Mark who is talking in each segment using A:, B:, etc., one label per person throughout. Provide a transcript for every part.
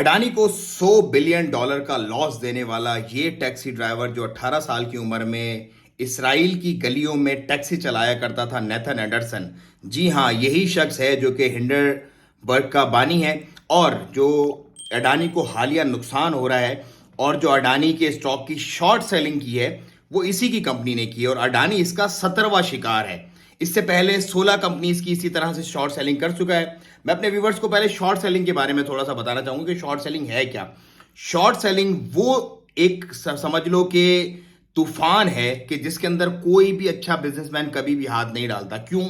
A: अडानी को $100 बिलियन का लॉस देने वाला ये टैक्सी ड्राइवर जो 18 साल की उम्र में इसराइल की गलियों में टैक्सी चलाया करता था, नेथन एंडरसन। जी हाँ, यही शख्स है जो कि हिंडनबर्ग का बानी है और जो अडानी को हालिया नुकसान हो रहा है और जो अडानी के स्टॉक की शॉर्ट सेलिंग की है वो इसी की कंपनी ने की है और अडानी इसका 17वां शिकार है। इससे पहले 16 कंपनीज की इसी तरह से शॉर्ट सेलिंग कर चुका है। मैं अपने व्यूवर्स को पहले शॉर्ट सेलिंग के बारे में थोड़ा सा बताना चाहूंगा कि शॉर्ट सेलिंग है क्या। शॉर्ट सेलिंग वो एक समझ लो कि तूफान है कि जिसके अंदर कोई भी अच्छा बिजनेसमैन कभी भी हाथ नहीं डालता। क्यों?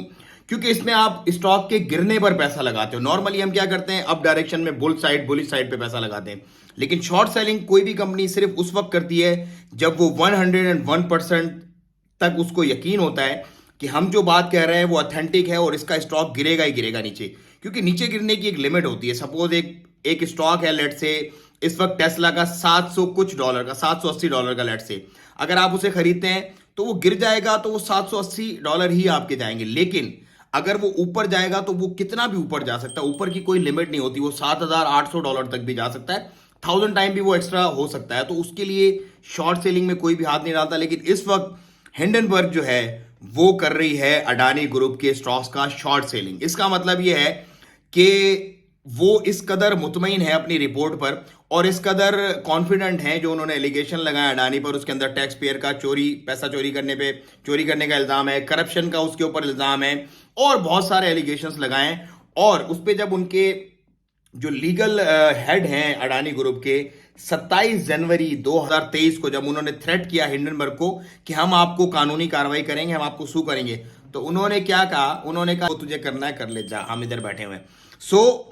A: क्योंकि इसमें आप स्टॉक के गिरने पर पैसा लगाते हो। नॉर्मली हम क्या करते हैं, अप डायरेक्शन में बुलिश साइड पे पैसा लगाते हैं, लेकिन शॉर्ट सेलिंग कोई भी कंपनी सिर्फ उस वक्त करती है जब वो 101% तक उसको यकीन होता है कि हम जो बात कह रहे हैं वो ऑथेंटिक है और इसका स्टॉक गिरेगा ही गिरेगा नीचे। क्योंकि नीचे गिरने की एक लिमिट होती है। सपोज एक स्टॉक है, लेट से इस वक्त टेस्ला का 700 कुछ डॉलर का, $780 का, लेट से अगर आप उसे खरीदते हैं तो वो गिर जाएगा तो वो $780 ही आपके जाएंगे। लेकिन अगर वो ऊपर जाएगा तो वो कितना भी ऊपर जा सकता है, ऊपर की कोई लिमिट नहीं होती। वो $7,800 तक भी जा सकता है, 1000 टाइम भी वो एक्स्ट्रा हो सकता है। तो उसके लिए शॉर्ट सेलिंग में कोई भी हाथ नहीं डालता। लेकिन इस वक्त हिंडनबर्ग जो है वो कर रही है अडानी ग्रुप के स्टॉक्स का शॉर्ट सेलिंग। इसका मतलब ये है कि वो इस कदर मुतमईन है अपनी रिपोर्ट पर और इस कदर कॉन्फिडेंट है, जो उन्होंने एलिगेशन लगाया अडानी पर, उसके अंदर टैक्स पेयर का पैसा चोरी करने का इल्जाम है, करप्शन का उसके ऊपर इल्जाम है और बहुत सारे एलिगेशंस लगाए हैं। और उस पर जब उनके जो लीगल हेड हैं अडानी ग्रुप के 27 जनवरी 2023 को जब उन्होंने थ्रेट किया हिंडनबर्ग को कि हम आपको कानूनी कार्रवाई करेंगे, हम आपको सू करेंगे, तो उन्होंने क्या कहा? उन्होंने कहा तुझे करना है कर ले जा, हम इधर बैठे हुए हैं।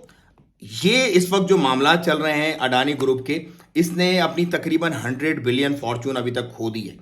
A: ये इस वक्त जो मामला चल रहे हैं अडानी ग्रुप के, इसने अपनी तकरीबन 100 बिलियन फॉर्चून अभी तक खो दी है।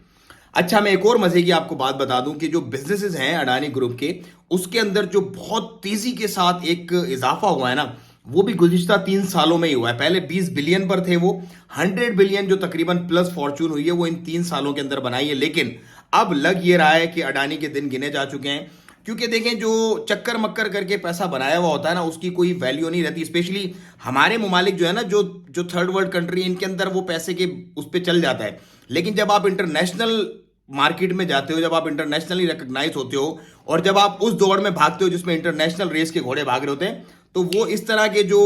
A: अच्छा, मैं एक और मजे की आपको बात बता दूं कि जो बिजनेसेस हैं अडानी ग्रुप के, उसके अंदर जो बहुत तेजी के साथ एक इजाफा हुआ है ना, वो भी गुज़िश्ता 3 सालों में ही हुआ है। पहले 20 बिलियन पर थे वो, 100 बिलियन जो तकरीबन प्लस फॉर्चून हुई है वो इन 3 सालों के अंदर बनाई है। लेकिन अब लग ये रहा है कि अडानी के दिन गिने जा चुके हैं। क्योंकि देखें, जो चक्कर मक्कर करके पैसा बनाया हुआ होता है ना, उसकी कोई वैल्यू नहीं रहती। स्पेशली हमारे ममालिक जो है ना, जो थर्ड वर्ल्ड कंट्री, इनके अंदर वो पैसे के उस पर चल जाता है। लेकिन जब आप इंटरनेशनल मार्केट में जाते हो, जब आप इंटरनेशनली रिकग्नाइज होते हो और जब आप उस दौड़ में भागते हो जिसमें इंटरनेशनल रेस के घोड़े भाग रहे होते हैं, तो वो इस तरह के जो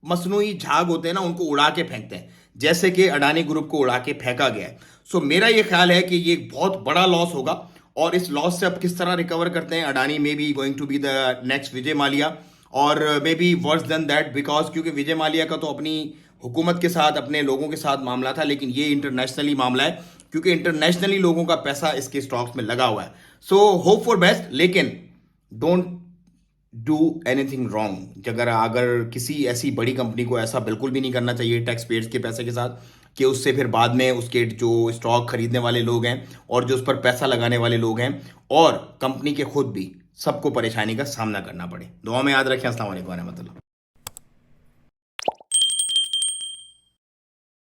A: मसनूई झाग होते हैं ना, उनको उड़ा के फेंकते हैं, जैसे कि अडानी ग्रुप को उड़ा के फेंका गया है। सो मेरा ये ख्याल है कि ये एक बहुत बड़ा लॉस होगा और इस लॉस से अब किस तरह रिकवर करते हैं। Adani may be going to be the next Vijay Mallya और may be worse than that, because क्योंकि विजय माल्या का तो अपनी हुकूमत के साथ, अपने लोगों के साथ मामला था, लेकिन ये इंटरनेशनली मामला है क्योंकि इंटरनेशनली लोगों का पैसा इसके स्टॉक्स में लगा हुआ है। सो होप फॉर बेस्ट, लेकिन डोंट डू एनीथिंग रॉन्ग। अगर किसी ऐसी बड़ी कंपनी को ऐसा बिल्कुल भी नहीं करना चाहिए टैक्स पेयर्स के पैसे के साथ कि उससे फिर बाद में उसके जो स्टॉक खरीदने वाले लोग हैं और जो उस पर पैसा लगाने वाले लोग हैं और कंपनी के खुद भी, सबको परेशानी का सामना करना पड़े। दुआ में याद रखें। अस्सलाम वालेकुम।